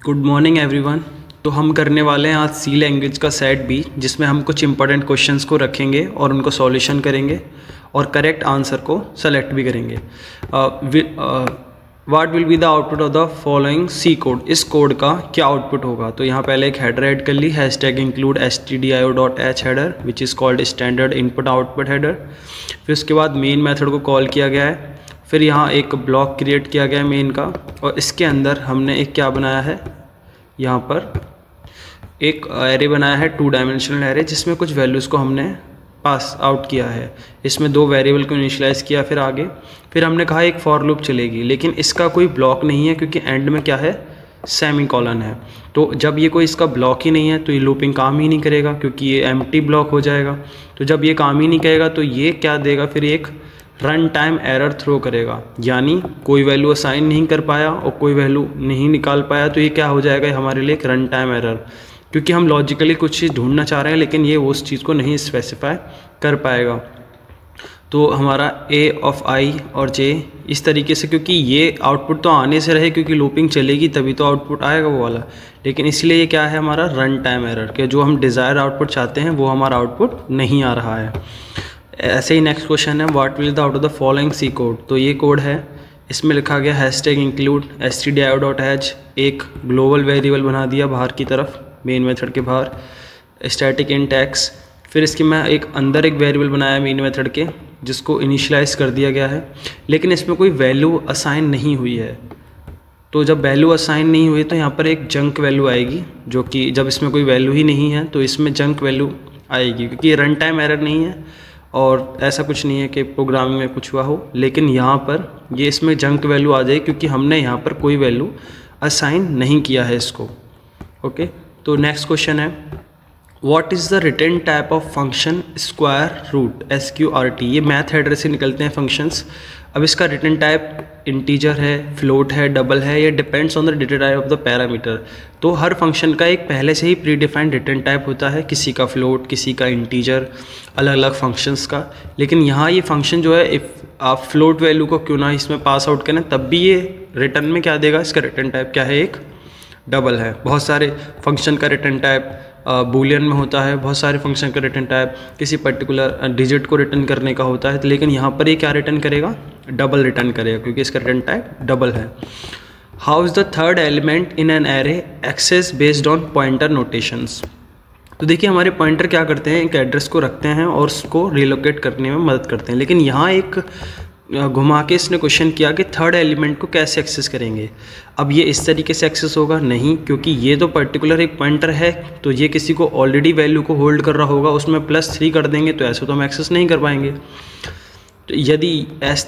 Good morning everyone. तो हम करने वाले हैं आज सी लैंग्वेज का सेट बी, जिसमें हम कुछ इंपॉर्टेंट क्वेश्चंस को रखेंगे और उनको सॉल्यूशन करेंगे और करेक्ट आंसर को सेलेक्ट भी करेंगे। What will be the output of the following C code, इस कोड का क्या आउटपुट होगा। तो यहाँ पहले एक हेडर ऐड कर ली, hashtag include stdio.h header which is called standard input output header. फिर उसके बाद मेन मेथड को कॉल किया गया है। फिर यहाँ एक ब्लॉक क्रिएट किया गया है मेन का, और इसके अंदर हमने एक क्या बनाया है, यहाँ पर एक एरे बनाया है 2 डायमेंशनल एरे, जिसमें कुछ वैल्यूज़ को हमने पास आउट किया है। इसमें 2 वेरिएबल को इनिशियलाइज़ किया। फिर हमने कहा एक फॉर लूप चलेगी, लेकिन इसका कोई ब्लॉक नहीं है क्योंकि एंड में क्या है, सेमी कॉलन है। तो जब ये कोई इसका ब्लॉक ही नहीं है तो ये लूपिंग काम ही नहीं करेगा, क्योंकि ये एम्प्टी ब्लॉक हो जाएगा। तो जब ये काम ही नहीं करेगा तो ये क्या देगा, फिर एक रन टाइम एरर थ्रो करेगा, यानी कोई वैल्यू असाइन नहीं कर पाया और कोई वैल्यू नहीं निकाल पाया। तो ये क्या हो जाएगा हमारे लिए, एक रन टाइम एरर, क्योंकि हम लॉजिकली कुछ चीज़ ढूंढना चाह रहे हैं लेकिन ये उस चीज़ को नहीं स्पेसिफाई कर पाएगा। तो हमारा ए ऑफ आई और जे इस तरीके से, क्योंकि ये आउटपुट तो आने से रहे, क्योंकि लूपिंग चलेगी तभी तो आउटपुट आएगा वो वाला, लेकिन इसलिए ये क्या है हमारा रन टाइम एरर, कि जो हम डिज़ायर आउटपुट चाहते हैं वो हमारा आउटपुट नहीं आ रहा है। ऐसे ही नेक्स्ट क्वेश्चन है, what will the out of the following C code. तो ये कोड है, इसमें लिखा गया हैशटैग इंक्लूड stdio.h, एक ग्लोबल वेरिएबल बना दिया बाहर की तरफ, मेन मेथड के बाहर, स्टैटिक इंट x। फिर इसकी मैं एक अंदर एक वेरिएबल बनाया मेन मेथड के, जिसको इनिशियलाइज कर दिया गया है, लेकिन इसमें कोई वैल्यू असाइन नहीं हुई है। तो जब वैल्यू असाइन नहीं हुई तो यहाँ पर एक जंक वैल्यू आएगी, जो कि जब इसमें कोई वैल्यू ही नहीं है तो इसमें जंक वैल्यू आएगी, क्योंकि ये रन टाइम एरर नहीं है और ऐसा कुछ नहीं है कि प्रोग्रामिंग में कुछ हुआ हो, लेकिन यहाँ पर ये इसमें जंक वैल्यू आ जाए क्योंकि हमने यहाँ पर कोई वैल्यू असाइन नहीं किया है इसको। ओके, तो नेक्स्ट क्वेश्चन है, what is the return type of function square root SQRT। ये मैथ हेडर से निकलते हैं फंक्शंस। अब इसका रिटर्न टाइप इंटीजर है, फ्लोट है, डबल है, ये depends on the data type of the parameter. तो हर फंक्शन का एक पहले से ही प्री डिफाइंड रिटर्न टाइप होता है, किसी का फ्लोट, किसी का इंटीजर, अलग अलग फंक्शंस का। लेकिन यहाँ ये फंक्शन जो है, इफ़ आप फ्लोट वैल्यू को क्यों ना इसमें पास आउट करें, तब भी ये रिटर्न में क्या देगा, इसका रिटर्न टाइप क्या है, एक डबल है। बहुत सारे फंक्शन का रिटर्न टाइप बूलियन में होता है, बहुत सारे फंक्शन का रिटर्न टाइप किसी पर्टिकुलर डिजिट को रिटर्न करने का होता है, तो लेकिन यहाँ पर ये क्या रिटर्न करेगा, डबल रिटर्न करेगा, क्योंकि इसका रिटर्न टाइप डबल है। How is the third element in an array access based on pointer notations. तो देखिए हमारे पॉइंटर क्या करते हैं, एक एड्रेस को रखते हैं और उसको रिलोकेट करने में मदद करते हैं, लेकिन यहाँ एक घुमा के इसने क्वेश्चन किया कि थर्ड एलिमेंट को कैसे एक्सेस करेंगे। अब ये इस तरीके से एक्सेस होगा नहीं, क्योंकि ये तो पर्टिकुलर एक पॉइंटर है, तो ये किसी को ऑलरेडी वैल्यू को होल्ड कर रहा होगा, उसमें +3 कर देंगे तो ऐसे तो हम एक्सेस नहीं कर पाएंगे। तो यदि इस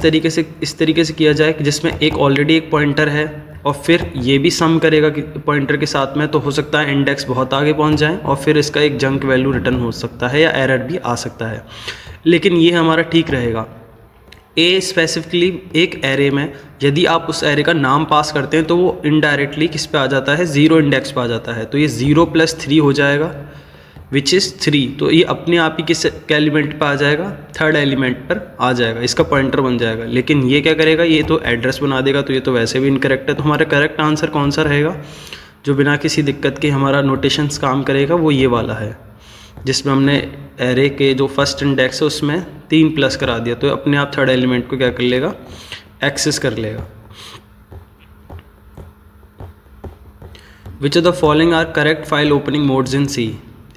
तरीके से किया जाए कि जिसमें एक ऑलरेडी एक पॉइंटर है और फिर ये भी सम करेगा कि पॉइंटर के साथ में, तो हो सकता है इंडेक्स बहुत आगे पहुंच जाए और फिर इसका एक जंक वैल्यू रिटर्न हो सकता है या एरर भी आ सकता है, लेकिन ये हमारा ठीक रहेगा। ए स्पेसिफिकली एक एरे में यदि आप उस एरे का नाम पास करते हैं तो वो इनडायरेक्टली किस पे आ जाता है, 0 इंडेक्स पे आ जाता है। तो ये 0 + 3 हो जाएगा विच इज़ 3। तो ये अपने आप ही किस एलिमेंट पर आ जाएगा, थर्ड एलिमेंट पर आ जाएगा, इसका पॉइंटर बन जाएगा। लेकिन ये क्या करेगा, ये तो एड्रेस बना देगा, तो ये तो वैसे भी इनकरेक्ट है। तो हमारा करेक्ट आंसर कौन सा रहेगा, जो बिना किसी दिक्कत के हमारा नोटेशंस काम करेगा, वो ये वाला है, जिसमें हमने एरे के जो फर्स्ट इंडेक्स है उसमें 3+ करा दिया, तो अपने आप थर्ड एलिमेंट को क्या कर लेगा, एक्सेस कर लेगा। Which of the following are correct file opening modes in C.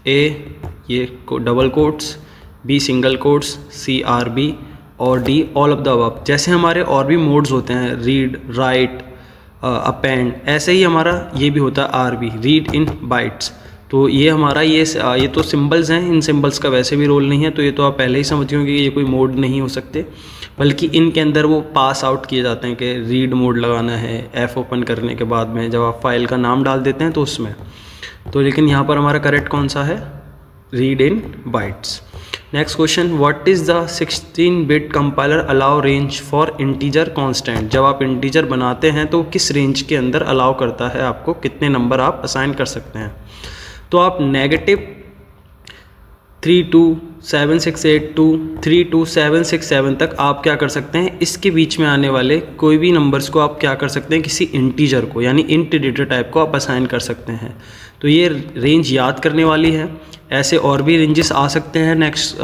A ये double quotes, B single quotes, C RB और D all of the above. जैसे हमारे और भी मोड्स होते हैं, रीड, राइट, अपेंड, ऐसे ही हमारा ये भी होता है RB, रीड इन बाइट्स। तो ये हमारा ये तो सिंबल्स हैं, इन सिंबल्स का वैसे भी रोल नहीं है, तो ये तो आप पहले ही समझ गए कि ये कोई मोड नहीं हो सकते, बल्कि इनके अंदर वो पास आउट किए जाते हैं कि रीड मोड लगाना है F ओपन करने के बाद में, जब आप फाइल का नाम डाल देते हैं तो उसमें। तो लेकिन यहाँ पर हमारा करेक्ट कौन सा है, read in bytes. Next question, what is the 16-bit compiler allow range for integer constant. जब आप इंटीजर बनाते हैं तो किस रेंज के अंदर अलाउ करता है, आपको कितने नंबर आप असाइन कर सकते हैं। तो आप -3 to 768 टू 32767 तक आप क्या कर सकते हैं, इसके बीच में आने वाले कोई भी नंबर्स को आप क्या कर सकते हैं, किसी इंटीजर को यानी इंट डेटा टाइप को आप असाइन कर सकते हैं। तो ये रेंज याद करने वाली है। ऐसे और भी रेंजेस आ सकते हैं नेक्स्ट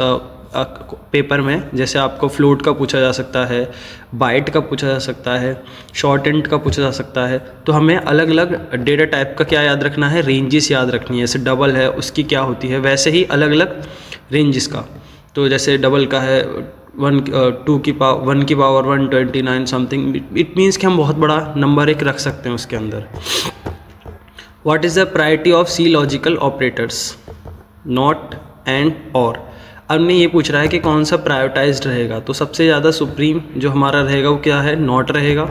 पेपर में, जैसे आपको फ्लोट का पूछा जा सकता है, बाइट का पूछा जा सकता है, शॉर्ट एंड का पूछा जा सकता है। तो हमें अलग अलग डेटा टाइप का क्या याद रखना है, रेंजेस याद रखनी है। जैसे डबल है उसकी क्या होती है, वैसे ही अलग अलग रेंजेस का। तो जैसे डबल का है 1 की पावर 129 समथिंग, इट मीन्स कि हम बहुत बड़ा नंबर एक रख सकते हैं उसके अंदर। What is the priority of C logical operators, not and or. अब ने ये पूछ रहा है कि कौन सा प्रायोरिटाइज्ड रहेगा, तो सबसे ज़्यादा सुप्रीम जो हमारा रहेगा वो क्या है, नॉट रहेगा।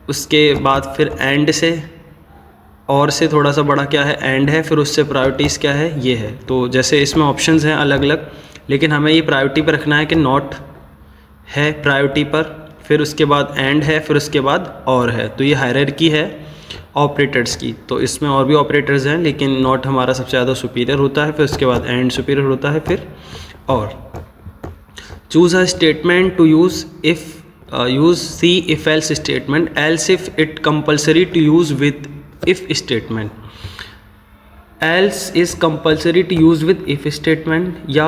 उसके बाद फिर एंड से, और से थोड़ा सा बड़ा क्या है, एंड है। फिर उससे प्रायोरिटीज़ क्या है, ये है। तो जैसे इसमें ऑप्शंस हैं अलग अलग, लेकिन हमें ये प्रायोरिटी पर रखना है कि नॉट है प्रायोरिटी पर, फिर उसके बाद एंड है, फिर उसके बाद और है। तो ये हायरार्की है ऑपरेटर्स की। तो इसमें और भी ऑपरेटर्स हैं, लेकिन नॉट हमारा सबसे ज़्यादा सुपीरियर होता है, फिर उसके बाद एंड सुपीरियर होता है, फिर or. Choose a statement to use use C if else statement, else if it compulsory to use with if statement. Else is compulsory to use with if statement, या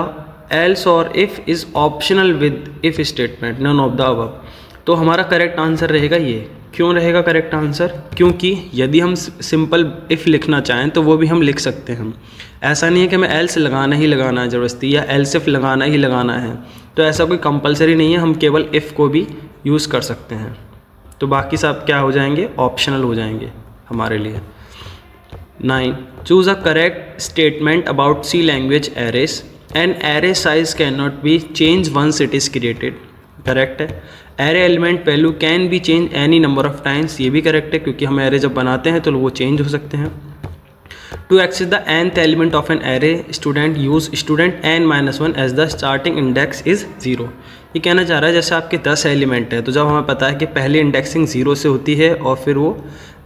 else और if is optional with if statement, none of the above. तो हमारा correct answer रहेगा ये। क्यों रहेगा correct answer, क्योंकि यदि हम सिंपल इफ़ लिखना चाहें तो वो भी हम लिख सकते हैं। ऐसा नहीं है कि हमें एल्स लगाना ही लगाना है ज़बरदस्ती, या एल्स इफ लगाना ही लगाना है। तो ऐसा कोई कंपलसरी नहीं है, हम केवल इफ़ को भी यूज़ कर सकते हैं। तो बाकी सब क्या हो जाएंगे, ऑप्शनल हो जाएंगे हमारे लिए। 9. Choose a correct statement about C language arrays. An array size can not be change once it is created, correct है। Array element value can be change any number of times, ये भी correct है, क्योंकि हम array जब बनाते हैं तो वो चेंज हो सकते हैं। To access the nth element of an array, student use student n-1 as the starting index is 0। ये कहना चाह रहा है जैसे आपके 10 एलिमेंट है, तो जब हमें पता है कि पहली इंडेक्सिंग 0 से होती है और फिर वो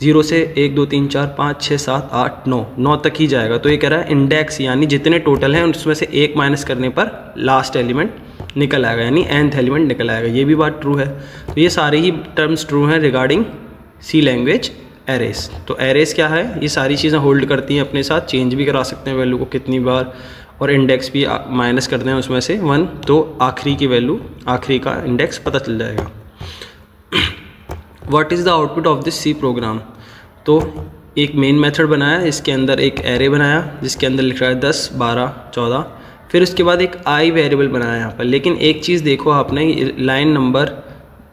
0 से 1 2 3 4 5 6 7 8 9 तक ही जाएगा। तो ये कह रहा है इंडेक्स यानी जितने टोटल हैं उसमें से 1 माइनस करने पर लास्ट एलिमेंट निकल आएगा, यानी nth एलिमेंट निकल आएगा। ये भी बात ट्रू है। तो ये सारे ही टर्म्स ट्रू हैं रिगार्डिंग सी लैंग्वेज एरेस। तो एरेस क्या है, ये सारी चीज़ें होल्ड करती हैं अपने साथ, चेंज भी करा सकते हैं वैल्यू को कितनी बार, और इंडेक्स भी माइनस करते हैं उसमें से 1, तो आखिरी की वैल्यू, आखिरी का इंडेक्स पता चल जाएगा। What is the output of this C program. तो एक मेन मेथड बनाया, इसके अंदर एक एरे बनाया जिसके अंदर लिख रहा है 10 12 14, फिर उसके बाद एक आई वेरिएबल बनाया यहाँ पर। लेकिन एक चीज़ देखो आपने, लाइन नंबर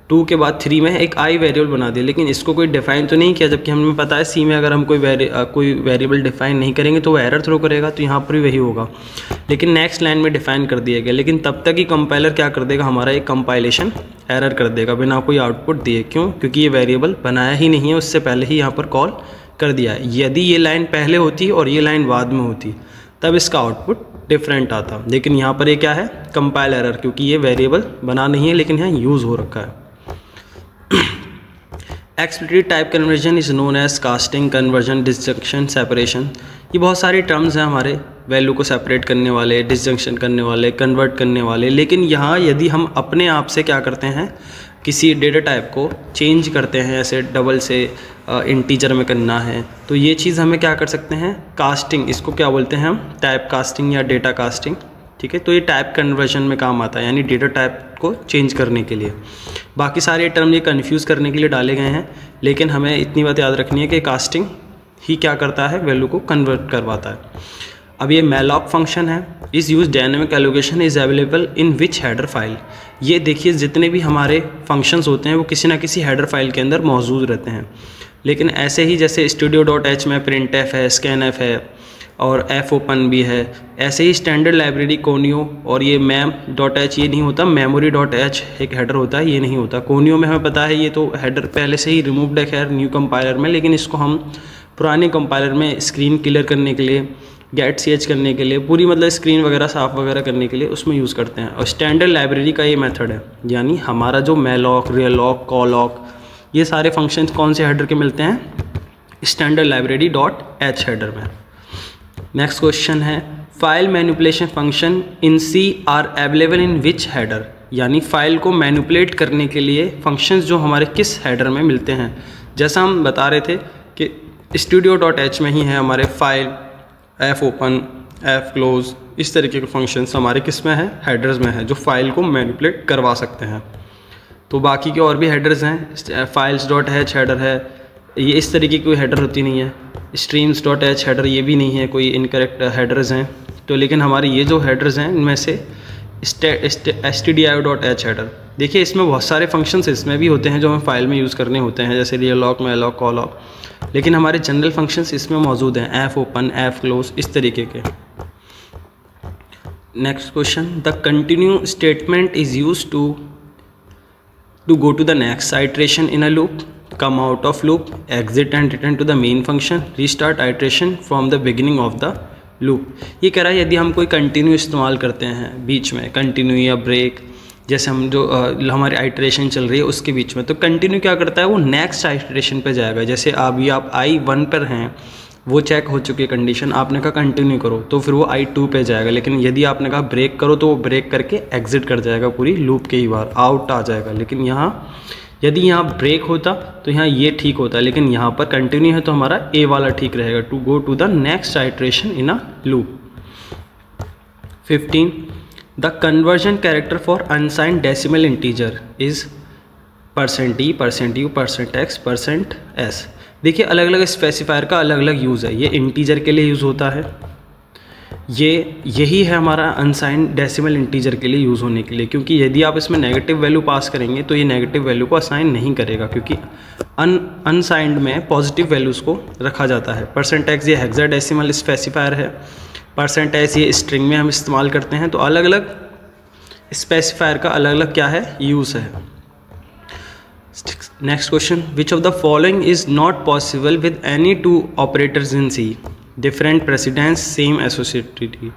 2 के बाद 3 में एक आई वेरिएबल बना दिया, लेकिन इसको कोई डिफाइन तो नहीं किया, जबकि हमें पता है सी में अगर हम कोई वेरिएबल डिफाइन नहीं करेंगे तो वो एरर थ्रो करेगा। तो यहाँ पर भी वही होगा, लेकिन नेक्स्ट लाइन में डिफाइन कर दिया गया। लेकिन तब तक ही कंपाइलर क्या कर देगा, हमारा एक कंपाइलेशन एरर कर देगा बिना कोई आउटपुट दिए। क्यों, क्योंकि ये वेरिएबल बनाया ही नहीं है, उससे पहले ही यहाँ पर कॉल कर दिया है। यदि ये लाइन पहले होती और ये लाइन बाद में होती तब इसका आउटपुट डिफरेंट आता, लेकिन यहाँ पर ये क्या है, कंपाइल एरर, क्योंकि ये वेरिएबल बना नहीं है लेकिन यहाँ यूज़ हो रखा है। Explicit type conversion is known as casting, conversion, disjunction, separation. ये बहुत सारे टर्म्स हैं हमारे वैल्यू को सेपरेट करने वाले, डिसजंक्शन करने वाले, कन्वर्ट करने वाले। लेकिन यहाँ यदि हम अपने आप से क्या करते हैं, किसी डेटा टाइप को चेंज करते हैं, ऐसे डबल से इंटीजर में करना है, तो ये चीज़ हमें क्या कर सकते हैं, कास्टिंग, इसको क्या बोलते हैं हम, टाइप कास्टिंग या डेटा कास्टिंग। ठीक है, तो ये टाइप कन्वर्जन में काम आता है, यानी डेटा टाइप को चेंज करने के लिए। बाकी सारे टर्म ये कन्फ्यूज़ करने के लिए डाले गए हैं, लेकिन हमें इतनी बात याद रखनी है कि कास्टिंग ही क्या करता है, वैल्यू को कन्वर्ट करवाता है। अब ये मैलॉक फंक्शन है, is use dynamic allocation is available in which header file. ये देखिए जितने भी हमारे फंक्शंस होते हैं वो किसी ना किसी हेडर फाइल के अंदर मौजूद रहते हैं। लेकिन ऐसे ही जैसे studio.h में printf है, scanf है और fopen भी है, ऐसे ही स्टैंडर्ड लाइब्रेरी कोनियो और ये mem.h ये नहीं होता, memory.h एक हेडर होता है, ये नहीं होता। कोनियो में हमें पता है ये तो हेडर पहले से ही रिमूव्ड है खैर न्यू कंपाइलर में, लेकिन इसको हम पुराने कंपाइलर में स्क्रीन क्लियर करने के लिए, गेट ch करने के लिए, पूरी मतलब स्क्रीन वगैरह साफ वगैरह करने के लिए उसमें यूज़ करते हैं। और स्टैंडर्ड लाइब्रेरी का ये मेथड है, यानी हमारा जो malloc, realloc, calloc, ये सारे फंक्शंस कौन से हेडर के मिलते हैं, स्टैंडर्ड लाइब्रेरी .h हेडर में। Next question is file manipulation function in C are available in which header, यानी फाइल को मैनिपुलेट करने के लिए फंक्शंस जो हमारे किस हेडर में मिलते हैं। जैसा हम बता रहे थे कि studio.h में ही है हमारे file, f open, f close, इस तरीके के फंक्शंस हमारे किस में है, हेडर्स में है, जो फाइल को मैनिपुलेट करवा सकते हैं। तो बाकी के और भी हेडर्स हैं, files.h हेडर है, ये इस तरीके की कोई हेडर होती नहीं है। streams.h हेडर ये भी नहीं है, कोई इनकरेक्ट हेडर्स हैं। तो लेकिन हमारे ये जो हेडर्स हैं इनमें से stdio.h हेडर, देखिए इसमें बहुत सारे फंक्शंस इसमें भी होते हैं जो हमें फाइल में यूज़ करने होते हैं, जैसे realloc, malloc, calloc, लेकिन हमारे जनरल फंक्शंस इसमें मौजूद हैं, f ओपन, f क्लोज, इस तरीके के। Next question, the continue statement is use to go to the next iteration in a loop, come out of loop, exit and return to the main function, restart iteration from the beginning of the loop। ये कह रहा है यदि हम कोई continue इस्तेमाल करते हैं बीच में, कंटिन्यू या ब्रेक, जैसे हम जो हमारी आइटरेशन चल रही है उसके बीच में, तो कंटिन्यू क्या करता है, वो नेक्स्ट आइटरेशन पे जाएगा। जैसे अभी आप I1 पर हैं, वो चेक हो चुकी है कंडीशन, आपने कहा कंटिन्यू करो तो फिर वो I2 पे जाएगा। लेकिन यदि आपने कहा ब्रेक करो तो वो ब्रेक करके एग्जिट कर जाएगा, पूरी लूप के ही बाहर आउट आ जाएगा। लेकिन यहाँ यदि यहाँ ब्रेक होता तो यहाँ ये ठीक होता, लेकिन यहाँ पर कंटिन्यू है तो हमारा ए वाला ठीक रहेगा, to go to the next iteration in a loop. 15, the conversion character for unsigned decimal integer is %d, %u, %x, %s। देखिए अलग अलग स्पेसिफायर का अलग अलग यूज़ है। ये इंटीजर के लिए यूज़ होता है, यही है हमारा अनसाइंड डेसिमल इंटीजर के लिए यूज़ होने के लिए, क्योंकि यदि आप इसमें नेगेटिव वैल्यू पास करेंगे तो ये नेगेटिव वैल्यू को असाइन नहीं करेगा, क्योंकि अनसाइंड में पॉजिटिव वैल्यूज़ को रखा जाता है। %x ये हेक्साडेसिमल स्पेसिफायर है, %s ये स्ट्रिंग में हम इस्तेमाल करते हैं। तो अलग अलग स्पेसिफायर का अलग अलग क्या है, यूज़ है। Next question, which of the following is not possible with any two operators in C, different precedence, same associativity,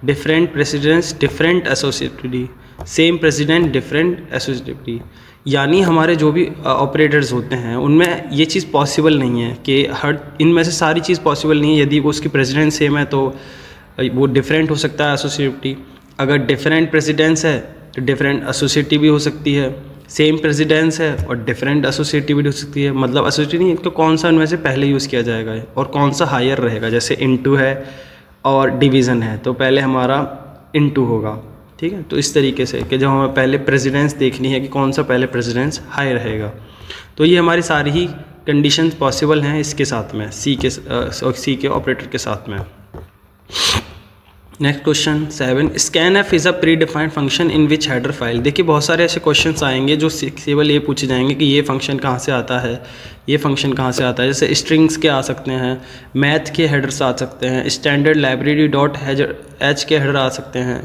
different precedence, different associativity, same president, different associativity. यानी हमारे जो भी ऑपरेटर्स होते हैं उनमें ये चीज़ पॉसिबल नहीं है कि हर इनमें से सारी चीज़ पॉसिबल नहीं है। यदि वो उसकी प्रेसिडेंस सेम है तो वो डिफरेंट हो सकता है एसोसिएटिविटी, अगर डिफरेंट प्रेसिडेंस है तो डिफरेंट एसोसिएटिव भी हो सकती है, सेम प्रेसिडेंस है और डिफरेंट एसोसिएटिविटी हो सकती है। मतलब एसोसिएटिव नहीं तो कौन सा उनमें से पहले यूज़ किया जाएगा और कौन सा हायर रहेगा। जैसे इनटू है और डिवीज़न है तो पहले हमारा इनटू होगा, ठीक है। तो इस तरीके से कि जब हमें पहले प्रेसिडेंस देखनी है कि कौन सा पहले प्रेसिडेंस हाई रहेगा। तो ये हमारी सारी ही कंडीशंस पॉसिबल हैं इसके साथ में, सी के ऑपरेटर के साथ में। Next question 7, scan F is a pre defined function in which header file. देखिए बहुत सारे ऐसे क्वेश्चंस आएंगे जो केवल ये पूछे जाएंगे कि ये फंक्शन कहाँ से आता है, ये फंक्शन कहाँ से आता है। जैसे स्ट्रिंग्स के आ सकते हैं, मैथ के हेडर्स आ सकते हैं, स्टैंडर्ड लाइब्रेरी डॉट एच के हेडर आ सकते हैं,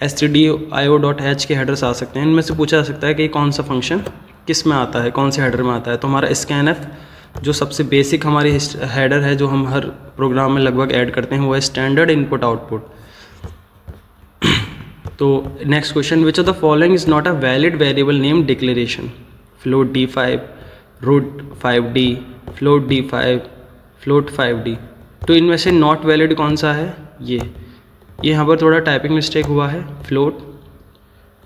stdio.h के हेडर्स आ सकते हैं। इनमें से पूछा जा सकता है कि कौन सा फंक्शन किस में आता है, कौन से हेडर में आता है। तो हमारा स्कैन एफ जो सबसे बेसिक हमारी हेडर है जो हम हर प्रोग्राम में लगभग ऐड करते हैं वो है स्टैंडर्ड इनपुट आउटपुट। तो next question, which of the following is not a valid variable name declaration, float d5, root 5d, float d5, float 5d। तो इनमें से नॉट वैलिड कौन सा है, ये यहाँ पर थोड़ा टाइपिंग मिस्टेक हुआ है। फ्लोट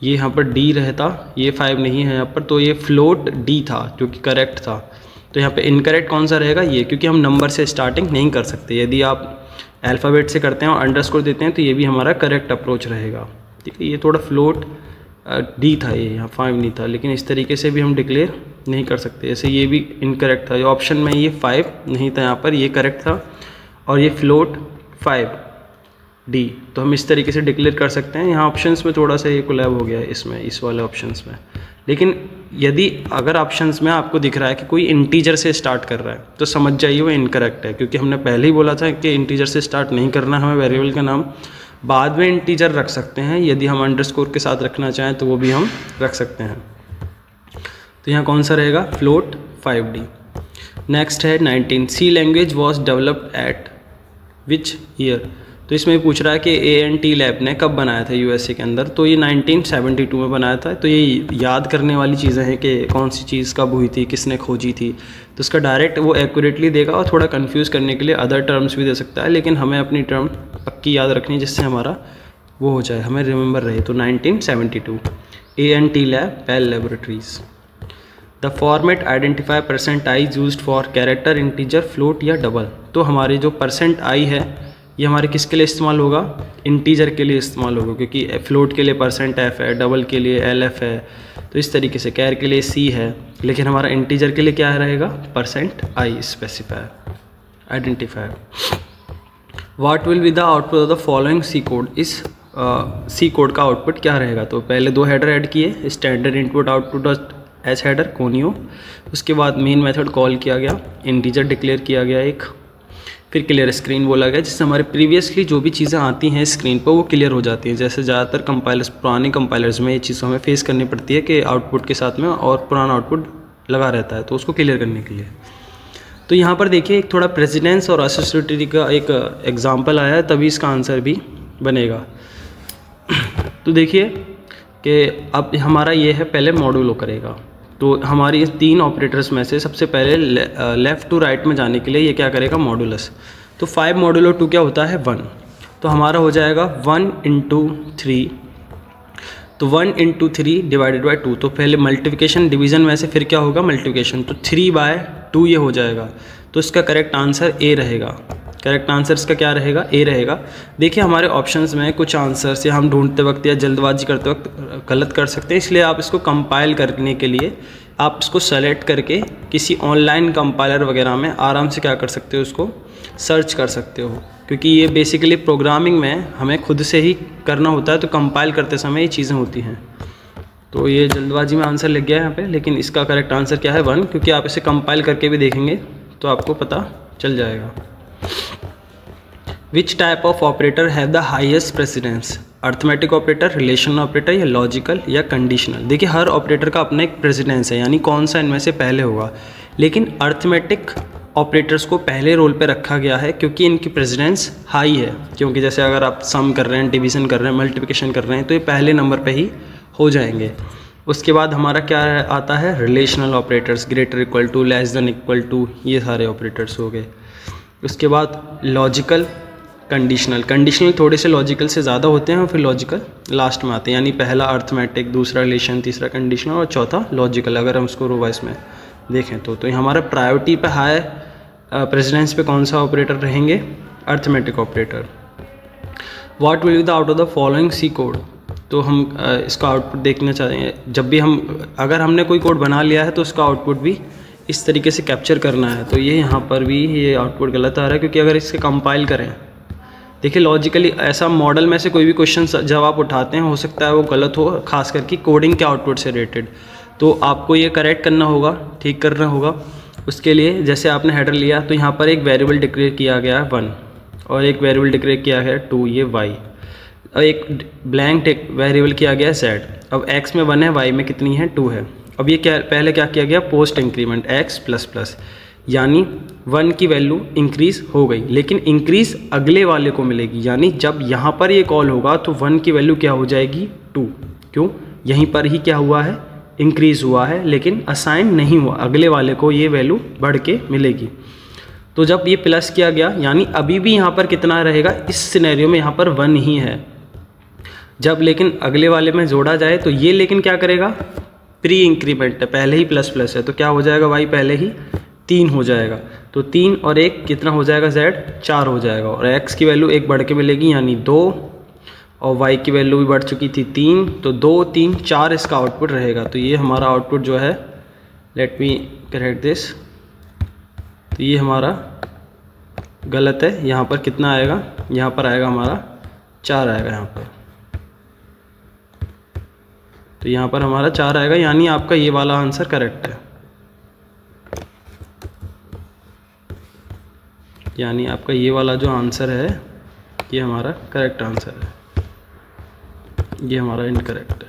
ये यहाँ पर d रहता, ये 5 नहीं है यहाँ पर, तो ये फ्लोट d था जो कि करेक्ट था। तो यहाँ पे इनकरेक्ट कौन सा रहेगा, ये, क्योंकि हम नंबर से स्टार्टिंग नहीं कर सकते। यदि आप अल्फ़ाबेट से करते हैं और अंडरस्कोर देते हैं तो ये भी हमारा करेक्ट अप्रोच रहेगा, ठीक है। ये थोड़ा फ्लोट d था, ये यहाँ 5 नहीं था, लेकिन इस तरीके से भी हम डिक्लेयर नहीं कर सकते। जैसे ये भी इनकरेक्ट था, ये ऑप्शन में ये 5 नहीं था, यहाँ पर ये करेक्ट था, और ये फ्लोट 5d, तो हम इस तरीके से डिक्लेयर कर सकते हैं। यहाँ ऑप्शंस में थोड़ा सा ये कोलैब हो गया है इसमें, इस वाले ऑप्शंस में। लेकिन यदि अगर ऑप्शंस में आपको दिख रहा है कि कोई इंटीजर से स्टार्ट कर रहा है तो समझ जाइए वो इनकरेक्ट है, क्योंकि हमने पहले ही बोला था कि इंटीजर से स्टार्ट नहीं करना हमें वेरिएबल का नाम। बाद में इंटीजर रख सकते हैं, यदि हम अंडरस्कोर के साथ रखना चाहें तो वो भी हम रख सकते हैं। तो यहाँ कौन सा रहेगा, फ्लोट 5d। नेक्स्ट है 19, C language was developed at which year. तो इसमें पूछ रहा है कि ANT लैब ने कब बनाया था USA के अंदर, तो ये 1972 में बनाया था। तो ये याद करने वाली चीज़ें हैं कि कौन सी चीज़ कब हुई थी, किसने खोजी थी। तो इसका डायरेक्ट वो एक्यूरेटली देगा और थोड़ा कंफ्यूज करने के लिए अदर टर्म्स भी दे सकता है, लेकिन हमें अपनी टर्म पक्की याद रखनी है जिससे हमारा वो हो जाए, हमें रिमेंबर रहे। तो 1972 ANT lab, Bell Laboratories. The format identify percent I used for character, integer, float या डबल। तो हमारे जो परसेंट आई है ये हमारे किसके लिए इस्तेमाल होगा, इंटीजर के लिए इस्तेमाल होगा, क्योंकि फ्लोट के लिए परसेंट एफ है, डबल के लिए LF है, तो इस तरीके से कैर के लिए C है, लेकिन हमारा इंटीजर के लिए क्या रहेगा, percent I specifier identifier. What will be the output of the following C code. इस C कोड का आउटपुट क्या रहेगा, तो पहले दो हेडर ऐड किए, standard input output dot H header conio, उसके बाद मेन मेथड कॉल किया गया, इंटीजर डिक्लेयर किया गया एक, फिर क्लियर स्क्रीन बोला गया, जिससे हमारे प्रीवियसली जो भी चीज़ें आती हैं स्क्रीन पर वो क्लियर हो जाती हैं। जैसे ज़्यादातर कंपाइलर्स, पुराने कंपाइलर्स में ये चीज़ हमें फेस करनी पड़ती है कि आउटपुट के साथ में और पुराना आउटपुट लगा रहता है, तो उसको क्लियर करने के लिए। तो यहाँ पर देखिए एक थोड़ा प्रेसिडेंस और एसोसिएटिविटी का एक एग्जाम्पल आया है, तभी इसका आंसर भी बनेगा। तो देखिए कि अब हमारा ये है, पहले मॉड्यूलो करेगा। तो हमारी इस 3 ऑपरेटर्स में से सबसे पहले लेफ़्ट टू राइट में जाने के लिए ये क्या करेगा, मॉडुलस। तो 5 मॉडुलो 2 क्या होता है, 1। तो हमारा हो जाएगा 1 × 3। तो 1 × 3 डिवाइडेड बाई 2। तो पहले मल्टीप्लिकेशन डिवीज़न में से फिर क्या होगा, मल्टीप्लिकेशन। तो 3/2 ये हो जाएगा। तो इसका करेक्ट आंसर ए रहेगा। करेक्ट आंसर इसका क्या रहेगा, ए रहेगा। देखिए हमारे ऑप्शंस में कुछ आंसर्स या हम ढूंढते वक्त या जल्दबाजी करते वक्त गलत कर सकते हैं, इसलिए आप इसको कंपाइल करने के लिए आप इसको सेलेक्ट करके किसी ऑनलाइन कंपाइलर वगैरह में आराम से क्या कर सकते हो, उसको सर्च कर सकते हो, क्योंकि ये बेसिकली प्रोग्रामिंग में हमें खुद से ही करना होता है, तो कंपाइल करते समय ये चीज़ें होती हैं। तो ये जल्दबाजी में आंसर लिख गया है यहाँ पे, लेकिन इसका करेक्ट आंसर क्या है, 1, क्योंकि आप इसे कंपाइल करके भी देखेंगे तो आपको पता चल जाएगा। Which type of operator have the highest precedence, arithmetic operator, relational operator या लॉजिकल या कंडीशनल। देखिए हर ऑपरेटर का अपना एक प्रेसिडेंस है, यानी कौन सा इनमें से पहले होगा, लेकिन अर्थमेटिक ऑपरेटर्स को पहले रोल पे रखा गया है क्योंकि इनकी प्रेसिडेंस हाई है। क्योंकि जैसे अगर आप सम कर रहे हैं, डिवीज़न कर रहे हैं, मल्टीप्लिकेशन कर रहे हैं, तो ये पहले नंबर पे ही हो जाएंगे। उसके बाद हमारा क्या आता है, relational operators, greater equal to, less than equal to, ये सारे ऑपरेटर्स हो गए। उसके बाद लॉजिकल, कंडीशनल। कंडीशनल थोड़े से लॉजिकल से ज़्यादा होते हैं और फिर लॉजिकल लास्ट में आते हैं, यानी पहला अर्थमेटिक, दूसरा रिलेशन, तीसरा कंडीशनल और चौथा लॉजिकल, अगर हम उसको रो वाइज में देखें तो। ये हमारा प्रायोरिटी पे हाई प्रेसिडेंस पे कौन सा ऑपरेटर रहेंगे, arithmetic operator. What will be the out of the following C code. तो हम इसका आउटपुट देखना चाहेंगे, जब भी हम अगर हमने कोई कोड बना लिया है तो उसका आउटपुट भी इस तरीके से कैप्चर करना है। तो ये यहाँ पर भी ये आउटपुट गलत आ रहा है, क्योंकि अगर इसके कंपाइल करें, देखिए लॉजिकली ऐसा मॉडल में से कोई भी क्वेश्चन जब आप उठाते हैं हो सकता है वो गलत हो, खास करके कोडिंग के आउटपुट से रिलेटेड। तो आपको ये करेक्ट करना होगा, ठीक करना होगा। उसके लिए जैसे आपने हेडर लिया तो यहाँ पर एक वेरिएबल डिक्लेयर किया गया है 1 और एक वेरिएबल डिक्लेयर किया है 2, ये y, और एक ब्लैंक वेरिएबल किया गया z। अब x में 1 है, y में कितनी है, 2 है। अब ये क्या, पहले क्या किया गया, पोस्ट इंक्रीमेंट x++, यानी 1 की वैल्यू इंक्रीज़ हो गई, लेकिन इंक्रीज़ अगले वाले को मिलेगी, यानी जब यहाँ पर ये कॉल होगा तो 1 की वैल्यू क्या हो जाएगी, 2। क्यों, यहीं पर ही क्या हुआ है, इंक्रीज़ हुआ है, लेकिन असाइन नहीं हुआ, अगले वाले को ये वैल्यू बढ़ के मिलेगी। तो जब ये प्लस किया गया, यानी अभी भी यहाँ पर कितना रहेगा, इस सिनेरियो में यहाँ पर 1 ही है। जब लेकिन अगले वाले में जोड़ा जाए तो ये लेकिन क्या करेगा, प्री इंक्रीमेंट है, पहले ही प्लस प्लस है, तो क्या हो जाएगा, y पहले ही 3 हो जाएगा। तो 3 और 1 कितना हो जाएगा, z 4 हो जाएगा, और x की वैल्यू 1 बढ़ के मिलेगी, यानी 2, और y की वैल्यू भी बढ़ चुकी थी 3, तो 2, 3, 4 इसका आउटपुट रहेगा। तो ये हमारा आउटपुट जो है, लेट मी करेक्ट दिस, तो ये हमारा गलत है। यहाँ पर कितना आएगा, यहाँ पर आएगा हमारा 4 आएगा यहाँ पर, तो यहाँ पर हमारा 4 आएगा, यानी आपका ये वाला आंसर करेक्ट है, यानी आपका ये वाला जो आंसर है ये हमारा करेक्ट आंसर है, ये हमारा इनकरेक्ट है।